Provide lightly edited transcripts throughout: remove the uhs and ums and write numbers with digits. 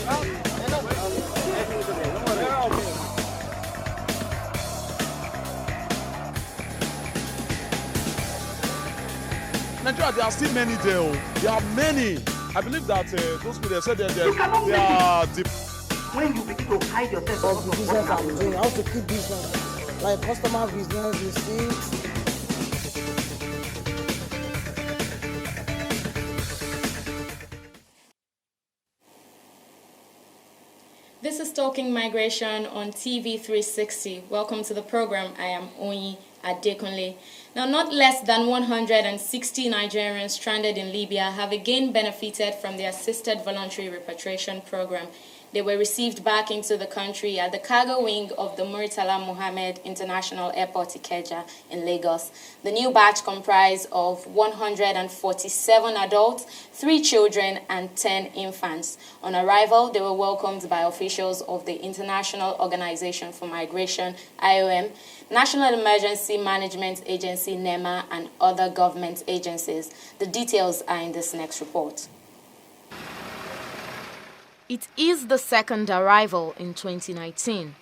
Nigeria, there are still many there. There are many. I believe that those people, they said that they are deep. When you begin to hide yourself of the business I'm doing, how to keep business, like customer business, receipts. This is Talking Migration on TV 360. Welcome to the program. I am Onyi Adekunle. Now, not less than 160 Nigerians stranded in Libya have again benefited from the Assisted Voluntary Repatriation Program. They were received back into the country at the cargo wing of the Murtala Mohammed International Airport Ikeja in Lagos. The new batch comprised of 147 adults, 3 children, and 10 infants. On arrival, they were welcomed by officials of the International Organization for Migration, IOM, National Emergency Management Agency, NEMA, and other government agencies. The details are in this next report. It is the second arrival in 2019.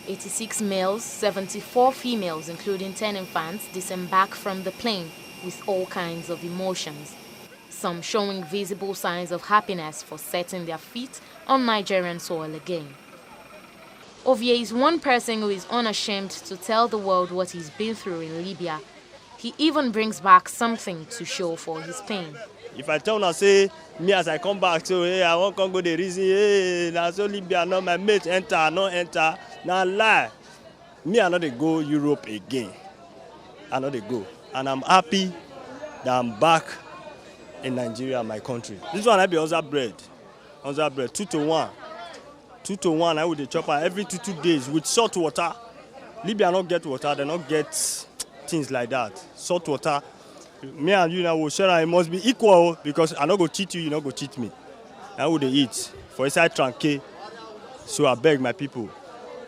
86 males, 74 females, including 10 infants, disembark from the plane with all kinds of emotions. Some showing visible signs of happiness for setting their feet on Nigerian soil again. Ovie is one person who is unashamed to tell the world what he's been through in Libya. He even brings back something to show for his pain. If I tell now say me as I come back, so hey, I won't come go the reason, hey, now so Libya, no my mate enter, no enter, now lie. Me I know they go Europe again. I know they go, and I'm happy that I'm back in Nigeria, my country. This one I be other bread, 2 to 1, 2 to 1. I would the chopper every 2 days with salt water. Libya not get water, they not get things like that. Salt water. Me and you now will share, it must be equal because I not go cheat you, you not go cheat me. I would eat for inside tranquil. So I beg my people.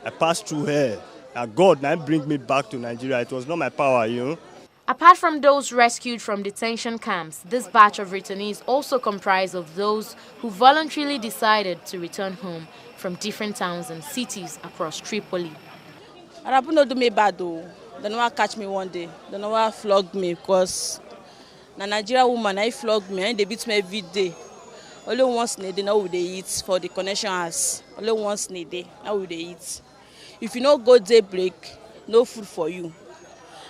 I passed through here. And God now bring me back to Nigeria. It was not my power, you know. Apart from those rescued from detention camps, this batch of returnees also comprise of those who voluntarily decided to return home from different towns and cities across Tripoli. Arabu no do me bad though. They never catch me one day. They never flog me because na Nigeria woman I flog me and they beat me every day. Only once in a day now we they eat for the connection house. Only once in a day now we they eat. If you no go day break, no food for you.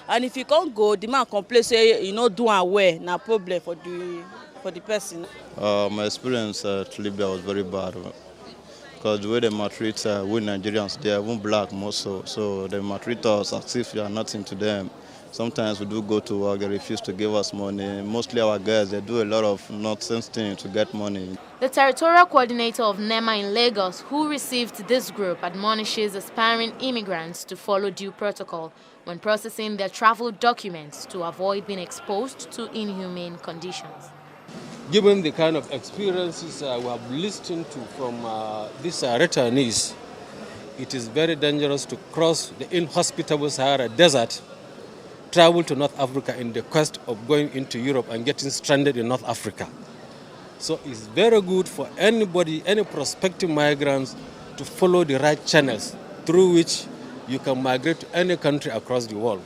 And if you can't go, the man complain say you no do aware, na problem for the person. My experience at Libya was very bad. Because the way they maltreat we Nigerians, they are even black most so they maltreat us as if we are nothing to them. Sometimes we do go to work, they refuse to give us money. Mostly our guys, they do a lot of nonsense things to get money. The territorial coordinator of NEMA in Lagos, who received this group, admonishes aspiring immigrants to follow due protocol when processing their travel documents to avoid being exposed to inhumane conditions. Given the kind of experiences we have listened to from these returnees, it is very dangerous to cross the inhospitable Sahara Desert, travel to North Africa in the quest of going into Europe and getting stranded in North Africa. So it's very good for anybody, any prospective migrants, to follow the right channels through which you can migrate to any country across the world.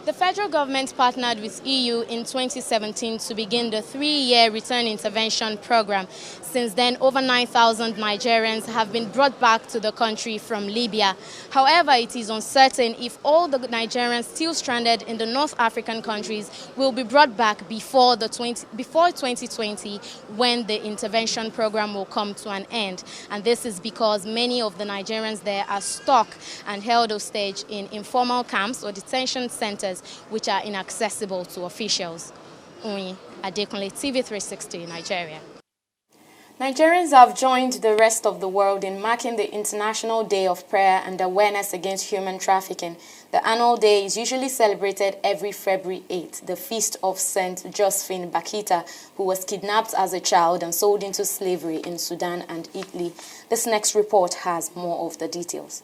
The federal government partnered with EU in 2017 to begin the 3-year return intervention program. Since then, over 9,000 Nigerians have been brought back to the country from Libya. However, it is uncertain if all the Nigerians still stranded in the North African countries will be brought back before 2020, when the intervention program will come to an end. And this is because many of the Nigerians there are stuck and held hostage in informal camps or detention centers, which are inaccessible to officials. Onyi Adekunle, TV 360, Nigeria. Nigerians have joined the rest of the world in marking the International Day of Prayer and Awareness Against Human Trafficking. The annual day is usually celebrated every February 8th, the feast of Saint Josephine Bakita, who was kidnapped as a child and sold into slavery in Sudan and Italy. This next report has more of the details.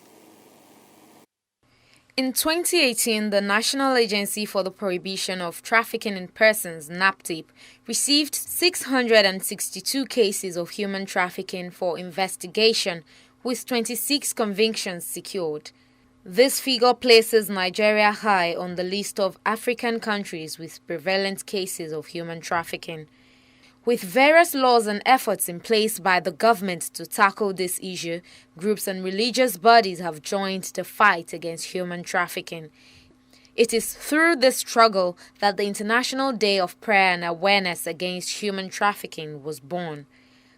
In 2018, the National Agency for the Prohibition of Trafficking in Persons, NAPTIP, received 662 cases of human trafficking for investigation, with 26 convictions secured. This figure places Nigeria high on the list of African countries with prevalent cases of human trafficking. With various laws and efforts in place by the government to tackle this issue, groups and religious bodies have joined the fight against human trafficking. It is through this struggle that the International Day of Prayer and Awareness Against Human Trafficking was born.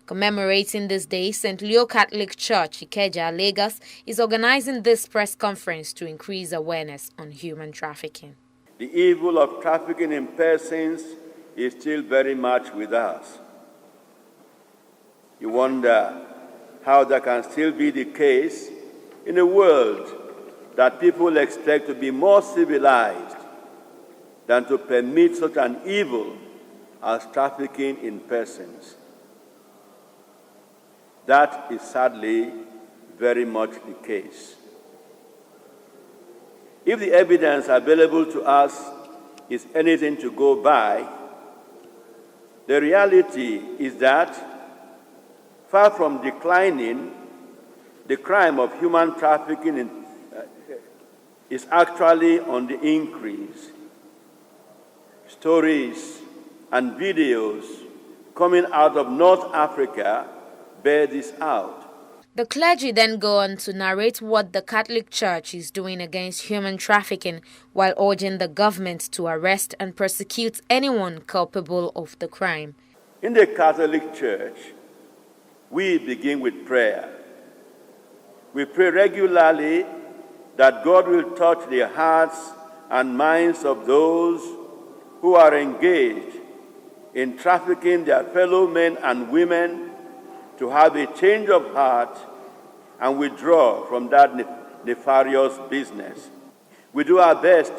Commemorating this day, St. Leo Catholic Church, Ikeja, Lagos, is organizing this press conference to increase awareness on human trafficking. The evil of trafficking in persons is still very much with us. You wonder how that can still be the case in a world that people expect to be more civilized than to permit such an evil as trafficking in persons. That is sadly very much the case. If the evidence available to us is anything to go by, the reality is that, far from declining, the crime of human trafficking is actually on the increase. Stories and videos coming out of North Africa bear this out. The clergy then go on to narrate what the Catholic Church is doing against human trafficking while urging the government to arrest and prosecute anyone culpable of the crime. In the Catholic Church, we begin with prayer. We pray regularly that God will touch the hearts and minds of those who are engaged in trafficking their fellow men and women to have a change of heart and withdraw from that nefarious business. We do our best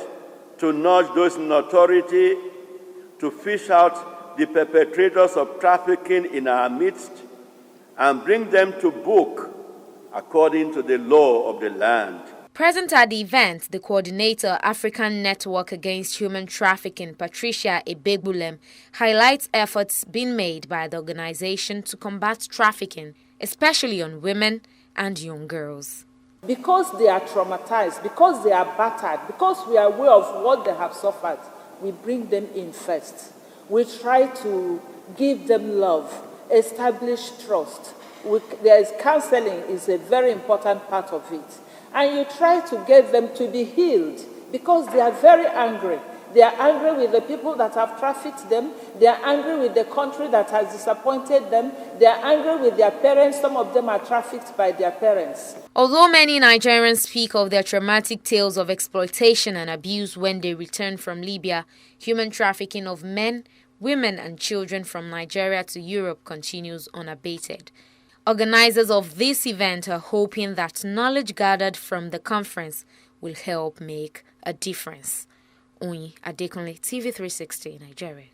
to nudge those in authority to fish out the perpetrators of trafficking in our midst and bring them to book according to the law of the land. Present at the event, the coordinator, African Network Against Human Trafficking, Patricia Ebegbulem, highlights efforts being made by the organization to combat trafficking, especially on women and young girls. Because they are traumatized, because they are battered, because we are aware of what they have suffered, we bring them in first. We try to give them love, establish trust. There is counseling is a very important part of it. And you try to get them to be healed because they are very angry. They are angry with the people that have trafficked them. They are angry with the country that has disappointed them. They are angry with their parents. Some of them are trafficked by their parents. Although many Nigerians speak of their traumatic tales of exploitation and abuse when they return from Libya, human trafficking of men, women and children from Nigeria to Europe continues unabated. Organizers of this event are hoping that knowledge gathered from the conference will help make a difference. Oyin Adekunle, TV360, Nigeria.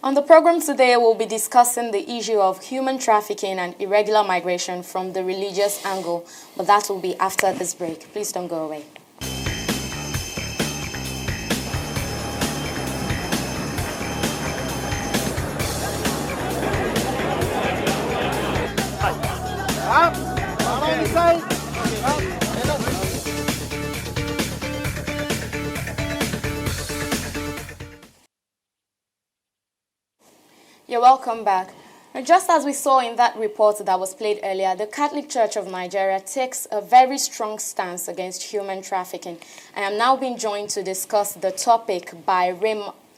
On the program today, we'll be discussing the issue of human trafficking and irregular migration from the religious angle, but that will be after this break. Please don't go away. You're welcome back. Now, just as we saw in that report that was played earlier, the Catholic Church of Nigeria takes a very strong stance against human trafficking. I am now being joined to discuss the topic by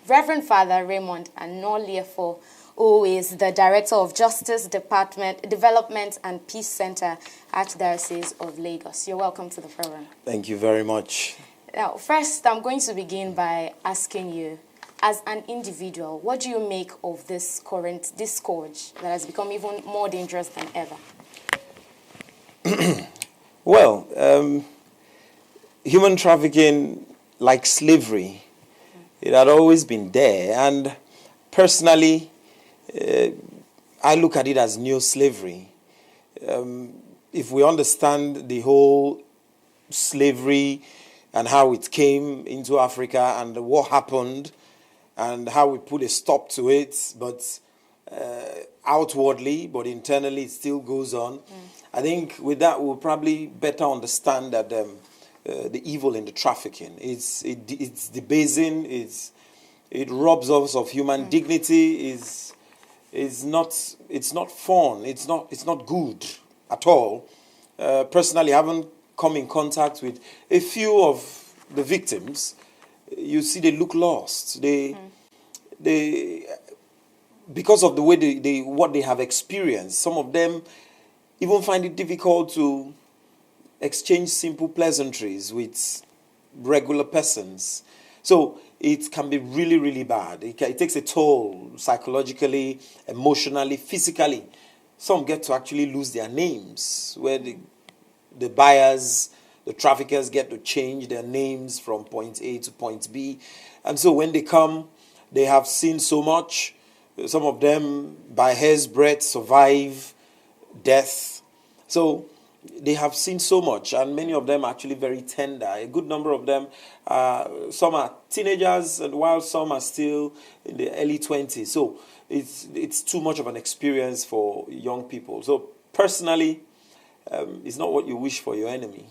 Reverend Father Raymond Anoliefo, who is the Director of Justice Department, Development and Peace Center at Diocese of Lagos. You're welcome to the program. Thank you very much. Now, first, I'm going to begin by asking you, as an individual, what do you make of this current discourse that has become even more dangerous than ever? Well, human trafficking, like slavery, it had always been there. And personally, I look at it as neo-slavery. If we understand the whole slavery and how it came into Africa and what happened and how we put a stop to it, but outwardly, but internally it still goes on. I think with that we'll probably better understand that the evil in the trafficking. It's debasing, it robs us of human dignity, it's not fun, it's not good at all. Personally, I haven't come in contact with a few of the victims. You see they look lost. They because of the way what they have experienced, some of them even find it difficult to exchange simple pleasantries with regular persons. So it can be really, really bad. It takes a toll psychologically, emotionally, physically. Some get to actually lose their names, where the buyers, the traffickers get to change their names from point A to point B. And so when they come, they have seen so much. Some of them, by hair's breadth, survive death. So they have seen so much, and many of them are actually very tender. A good number of them, some are teenagers, and while some are still in the early 20s. So it's too much of an experience for young people. So personally, it's not what you wish for your enemy.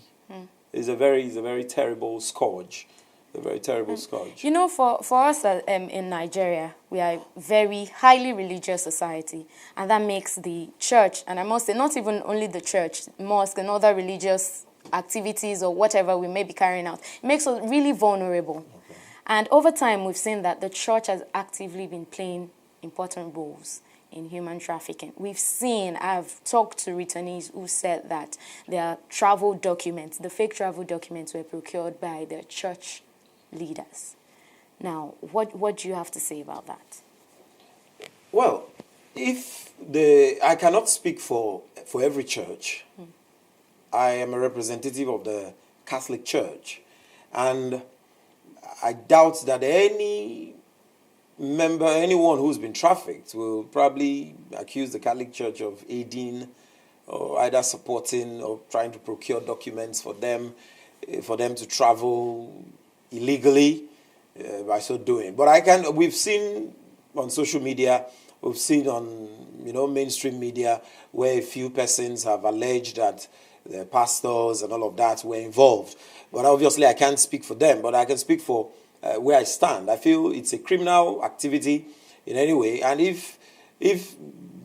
It's a very terrible scourge. A very terrible scourge. You know, for us in Nigeria, we are a very highly religious society, and that makes the church, and I must say not even only the church, mosque and other religious activities or whatever we may be carrying out, it makes us really vulnerable. Okay. And over time, we've seen that the church has actively been playing important roles in human trafficking. I've talked to returnees who said that their travel documents, the fake travel documents, were procured by their church leaders. Now, what do you have to say about that? Well, I cannot speak for every church. I am a representative of the Catholic Church, and I doubt that anyone who's been trafficked will probably accuse the Catholic Church of aiding or either supporting or trying to procure documents for them to travel illegally by so doing. But we've seen on social media, we've seen on mainstream media where a few persons have alleged that the pastors and all of that were involved. But obviously I can't speak for them, but I can speak for where I stand. I feel it's a criminal activity in any way, and if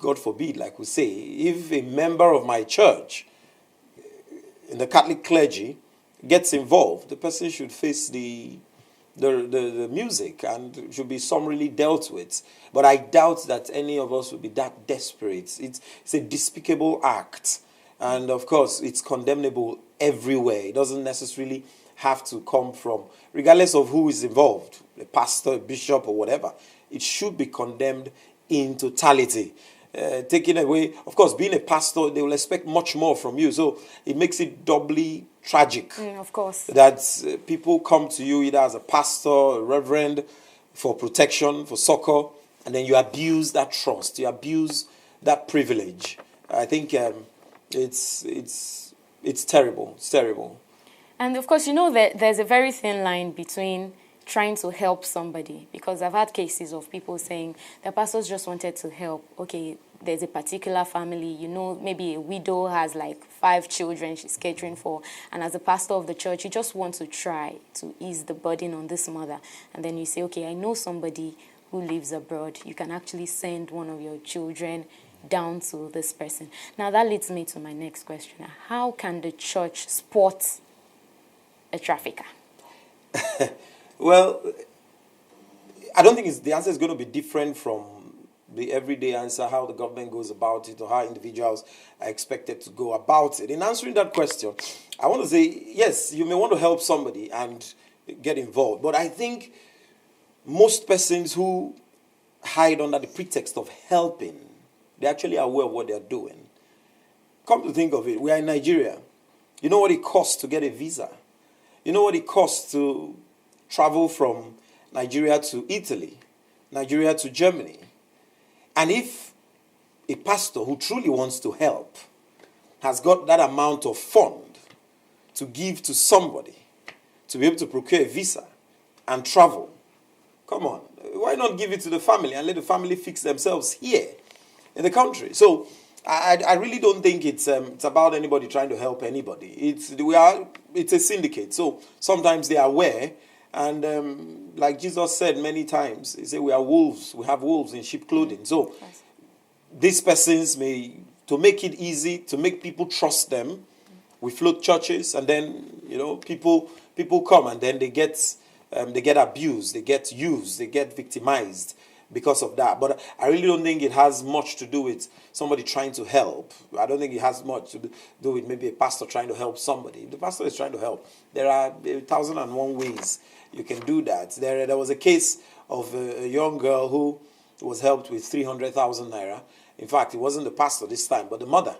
God forbid, like we say, if a member of my church in the Catholic clergy gets involved, the person should face the music and should be summarily dealt with. But I doubt that any of us would be that desperate. It's a despicable act. And of course, it's condemnable everywhere. It doesn't necessarily have to come from, regardless of who is involved, a pastor, a bishop, or whatever. It should be condemned in totality. Taking away, of course, being a pastor, they will expect much more from you. So it makes it doubly tragic. Of course. That people come to you either as a pastor, a reverend, for protection, for succor, and then you abuse that trust, you abuse that privilege. I think it's terrible. It's terrible. And of course, that there's a very thin line between trying to help somebody, because I've had cases of people saying the pastors just wanted to help. Okay, there's a particular family, maybe a widow has like 5 children she's catering for, and as a pastor of the church, you just want to try to ease the burden on this mother. And then you say, okay, I know somebody who lives abroad. You can actually send one of your children down to this person. Now that leads me to my next question. How can the church support a trafficker? Well, I don't think the answer is going to be different from the everyday answer, how the government goes about it or how individuals are expected to go about it. In answering that question, I want to say, yes, you may want to help somebody and get involved, but I think most persons who hide under the pretext of helping, they're actually aware of what they're doing. Come to think of it, we are in Nigeria. You know what it costs to get a visa? You know what it costs to travel from Nigeria to Italy, Nigeria to Germany? And if a pastor who truly wants to help has got that amount of fund, to give to somebody to be able to procure a visa and travel. Come on, why not give it to the family and let the family fix themselves here in the country? So I really don't think it's about anybody trying to help anybody. It's a syndicate. So sometimes they are aware, and like Jesus said many times, he said we are wolves. We have wolves in sheep clothing. So these persons to make it easy, to make people trust them, we float churches, and then people come, and then they get abused, they get used, they get victimized because of that. But I really don't think it has much to do with somebody trying to help. I don't think it has much to do with maybe a pastor trying to help somebody. If the pastor is trying to help, there are 1,001 ways you can do that. There was a case of a young girl who was helped with 300,000 naira. In fact, it wasn't the pastor this time, but the mother.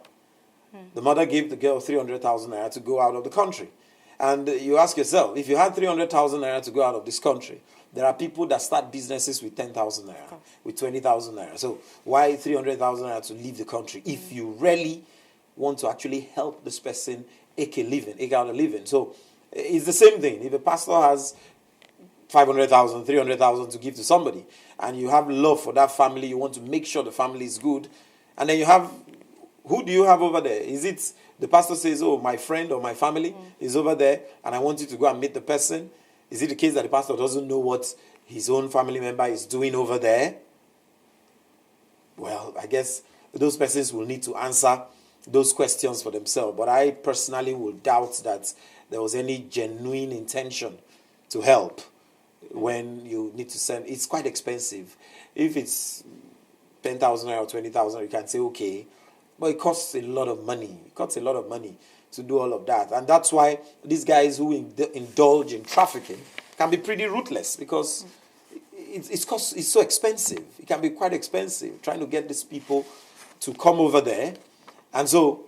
The mother gave the girl 300,000 naira to go out of the country. And you ask yourself, if you had 300,000 naira to go out of this country, there are people that start businesses with 10,000 naira, with 20,000 naira. So why 300,000 naira to leave the country if you really want to actually help this person eke out a living? So it's the same thing. If a pastor has 500,000, 300,000 to give to somebody, and you have love for that family, you want to make sure the family is good, and then you have, who do you have over there? Is it the pastor says, oh, my friend or my family is over there, and I want you to go and meet the person? Is it the case that the pastor doesn't know what his own family member is doing over there? Well, I guess those persons will need to answer those questions for themselves. But I personally will doubt that there was any genuine intention to help when you need to send. It's quite expensive. If it's 10,000 or 20,000, you can say, okay. But it costs a lot of money. It costs a lot of money to do all of that. And that's why these guys who indulge in trafficking can be pretty ruthless, because it's so expensive. It can be quite expensive trying to get these people to come over there. And so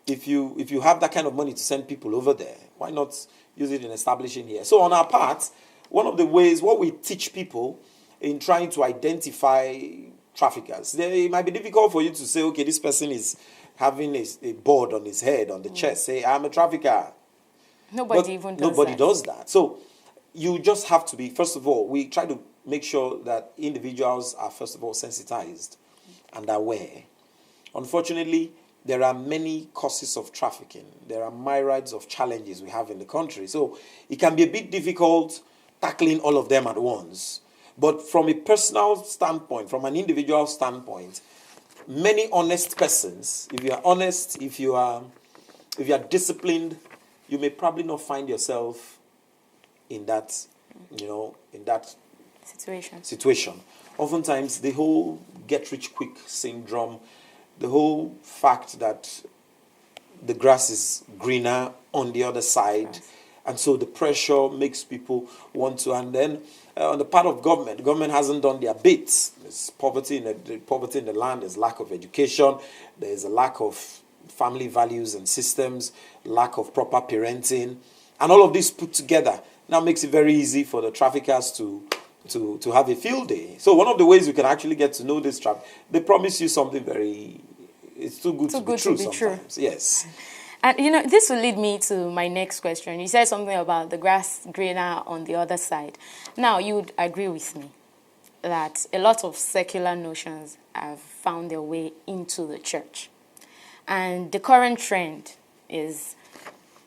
if you have that kind of money to send people over there, why not use it in establishing here? So on our part, one of the ways, what we teach people in trying to identify traffickers, it might be difficult for you to say, okay, this person is having a board on his head, on the chest, say, I'm a trafficker. Nobody does that. So you just have to be, first of all, we try to make sure that individuals are, first of all, sensitized and aware. Unfortunately, there are many causes of trafficking. There are myriads of challenges we have in the country. So it can be a bit difficult tackling all of them at once. But from a personal standpoint, from an individual standpoint, many honest persons, if you are honest, if you are disciplined, you may probably not find yourself in that, in that situation. Oftentimes, the whole get-rich-quick syndrome, the whole fact that the grass is greener on the other side, yes. And so the pressure makes people want to, and then on the part of government hasn't done their bits. There's poverty in the land, there's lack of education, there's a lack of family values and systems, lack of proper parenting, and all of this put together now makes it very easy for the traffickers to have a field day. So one of the ways you can actually get to know this trap, they promise you something it's too good to be true sometimes. Yes. And, this will lead me to my next question. You said something about the grass greener on the other side. Now, you would agree with me that a lot of secular notions have found their way into the church. And the current trend is,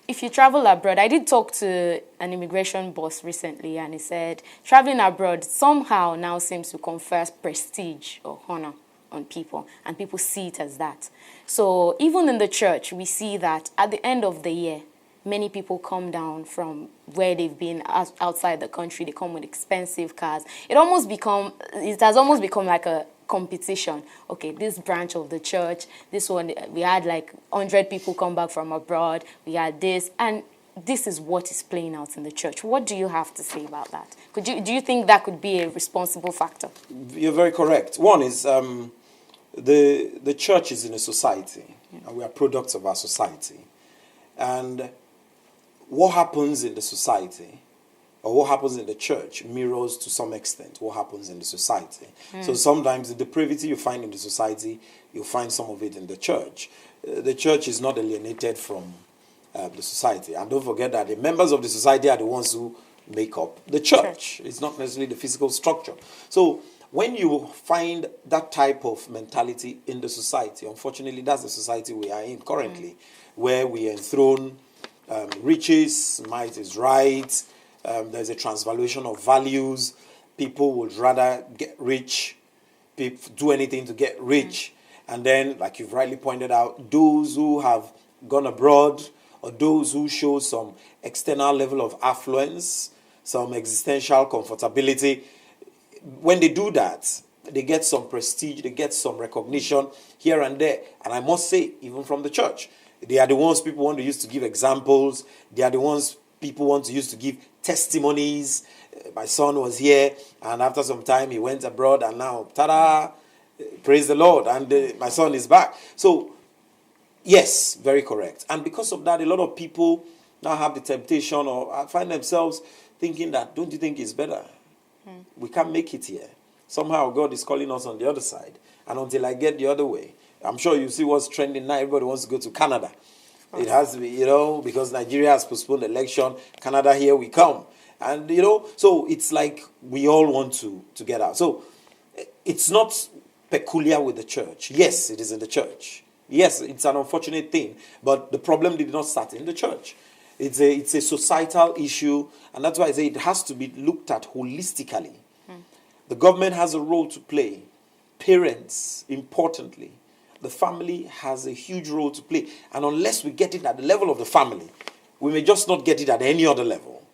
if you travel abroad, I did talk to an immigration boss recently, and he said traveling abroad somehow now seems to confer prestige or honor on people, and people see it as that. So even in the church, we see that at the end of the year, many people come down from where they've been outside the country. They come with expensive cars. It has almost become like a competition. Okay, this branch of the church, this one, we had like 100 people come back from abroad. We had this, and this is what is playing out in the church. What do you have to say about that? Do you think that could be a responsible factor? You're very correct. One is the church is in a society, and we are products of our society. And what happens in the society, or what happens in the church, mirrors to some extent what happens in the society. So sometimes the depravity you find in the society, you'll find some of it in the church. The church is not alienated from the society. And don't forget that the members of the society are the ones who make up the church. It's not necessarily the physical structure. So when you find that type of mentality in the society, unfortunately, that's the society we are in currently, where we enthrone riches, might is right, there's a transvaluation of values, people would rather get rich, do anything to get rich, and then, like you've rightly pointed out, those who have gone abroad, or those who show some external level of affluence, some existential comfortability, when they do that, they get some prestige, they get some recognition here and there. And I must say, even from the church, they are the ones people want to use to give examples. They are the ones people want to use to give testimonies. My son was here, and after some time he went abroad, and now, ta-da, praise the Lord, and my son is back. So, yes, very correct. And because of that, a lot of people now have the temptation or find themselves thinking that, don't you think it's better? We can't make it here. Somehow God is calling us on the other side. And until I get the other way, I'm sure you see what's trending now. Everybody wants to go to Canada. It has to be, because Nigeria has postponed the election. Canada, here we come. And, so it's like we all want to get out. So it's not peculiar with the church. Yes, it is in the church. Yes, it's an unfortunate thing. But the problem did not start in the church. It's a societal issue. And that's why I say it has to be looked at holistically. The government has a role to play. Parents, importantly. The family has a huge role to play. And unless we get it at the level of the family, we may just not get it at any other level.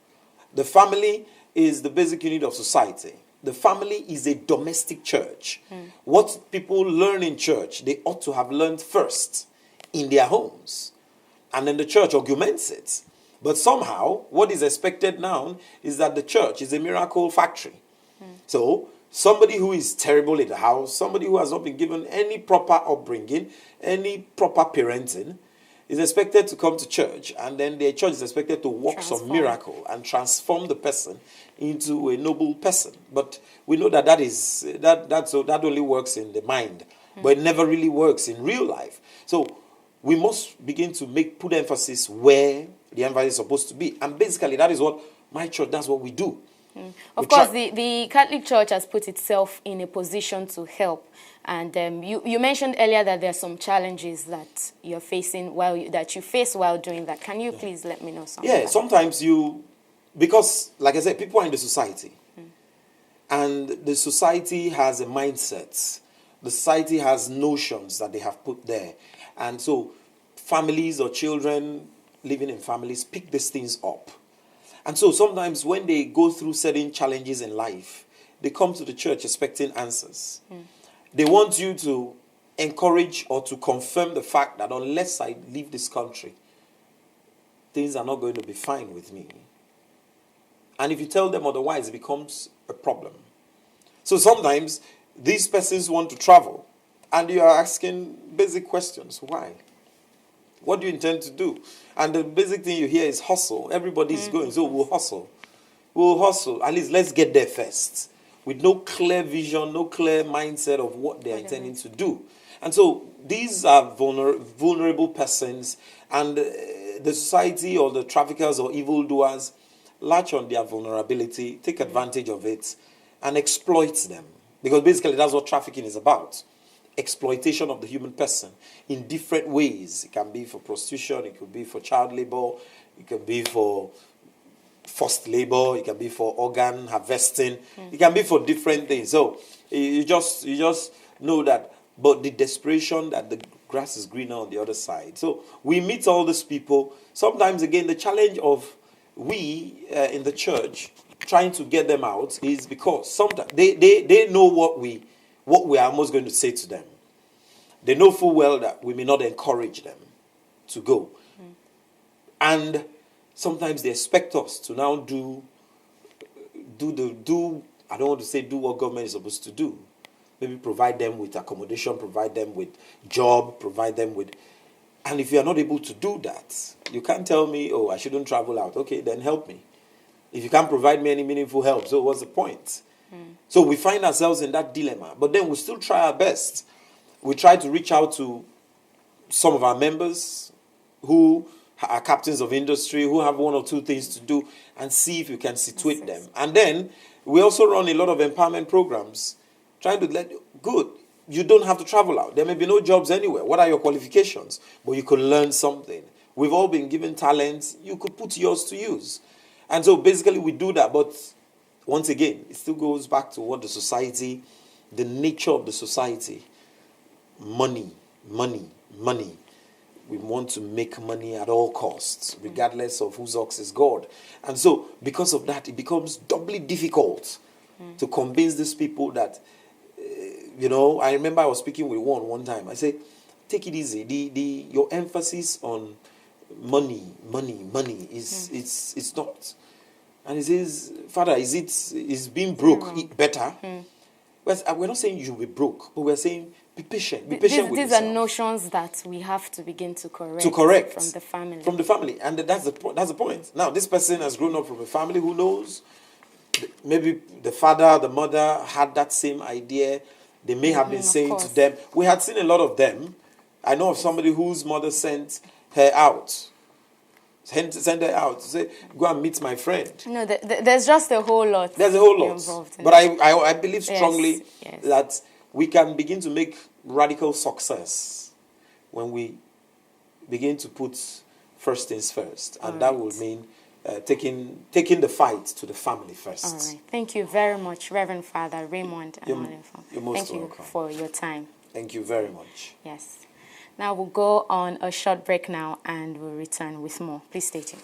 The family is the basic unit of society. The family is a domestic church. What people learn in church, they ought to have learned first in their homes. And then the church augments it. But somehow, what is expected now is that the church is a miracle factory. So, somebody who is terrible in the house, somebody who has not been given any proper upbringing, any proper parenting, is expected to come to church, and then the church is expected to work some miracle and transform the person into a noble person. But we know that that only works in the mind, but it never really works in real life. So we must begin to put emphasis where the emphasis is supposed to be, and basically that is what my church. That's what we do. Of course, the Catholic Church has put itself in a position to help. And you mentioned earlier that there are some challenges that you're facing that you face while doing that. Can you please let me know something? Yeah, sometimes because, like I said, people are in the society. And the society has a mindset. The society has notions that they have put there. And so families or children living in families pick these things up. And so sometimes when they go through certain challenges in life, they come to the church expecting answers. They want you to encourage or to confirm the fact that unless I leave this country, things are not going to be fine with me. And if you tell them otherwise, it becomes a problem. So sometimes these persons want to travel, and you are asking basic questions. Why? What do you intend to do? And the basic thing you hear is hustle. Everybody's going, so we'll hustle. We'll hustle. At least let's get there first. With no clear vision, no clear mindset of what they're intending to do. And so these are vulnerable persons, and the society or the traffickers or evildoers latch on their vulnerability, take advantage of it, and exploit them. Because basically that's what trafficking is about. Exploitation of the human person in different ways. It can be for prostitution, it could be for child labor, it can be for forced labor, it can be for organ harvesting, it can be for different things. So you just know that, but the desperation that the grass is greener on the other side. So we meet all these people. Sometimes again the challenge of we in the church trying to get them out is because sometimes they know what we are almost going to say to them. They know full well that we may not encourage them to go. And sometimes they expect us to now do I don't want to say do what government is supposed to do. Maybe provide them with accommodation, provide them with job, provide them with... And if you are not able to do that, you can't tell me, oh, I shouldn't travel out. Okay, then help me. If you can't provide me any meaningful help, so what's the point? So we find ourselves in that dilemma. But then we still try our best. We try to reach out to some of our members who are captains of industry, who have one or two things to do, and see if you can situate them. And then we also run a lot of empowerment programs, trying to good, you don't have to travel out. There may be no jobs anywhere. What are your qualifications? But you can learn something. We've all been given talents. You could put yours to use. And so basically we do that. But once again, it still goes back to what the society, the nature of the society. Money, money, money. We want to make money at all costs, regardless of whose ox is God. And so, because of that, it becomes doubly difficult to convince these people that, I remember I was speaking with one time. I said, take it easy. Your emphasis on money is it's not. And he says, Father, is being broke better? We're not saying you'll be broke, but we're saying be patient. Be patient with yourself. These are notions that we have to begin to correct. From the family. From the family. And that's the point. Now, this person has grown up from a family who knows. Maybe the father, the mother had that same idea. They may have been saying to them. We had seen a lot of them. I know of somebody whose mother sent her out. Send her out to say, go and meet my friend. No, there's just a whole lot. There's a whole lot. But I believe strongly that we can begin to make radical success when we begin to put first things first. And that will mean taking the fight to the family first. All right. Thank you very much, Reverend Father Raymond. You're most welcome. Thank you for your time. Thank you very much. Yes. Now we'll go on a short break now and we'll return with more. Please stay tuned.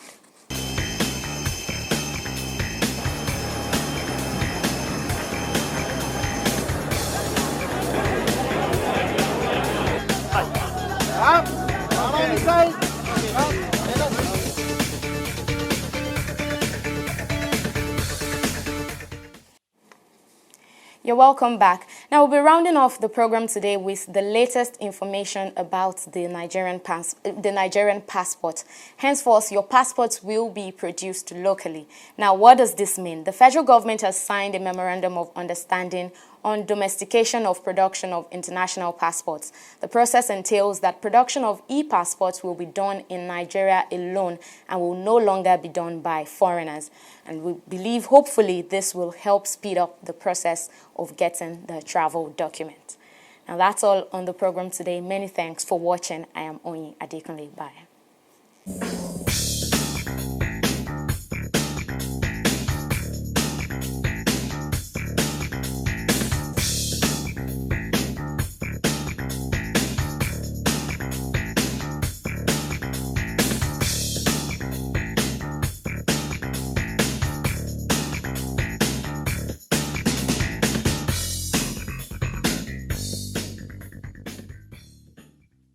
You're welcome back. Now, we'll be rounding off the program today with the latest information about the Nigerian passport. Henceforth, your passports will be produced locally. Now, what does this mean? The federal government has signed a memorandum of understanding on domestication of production of international passports. The process entails that production of e-passports will be done in Nigeria alone and will no longer be done by foreigners. And we believe, hopefully, this will help speed up the process of getting the travel document. Now, that's all on the program today. Many thanks for watching. I am Oyin Adekunle. Bye.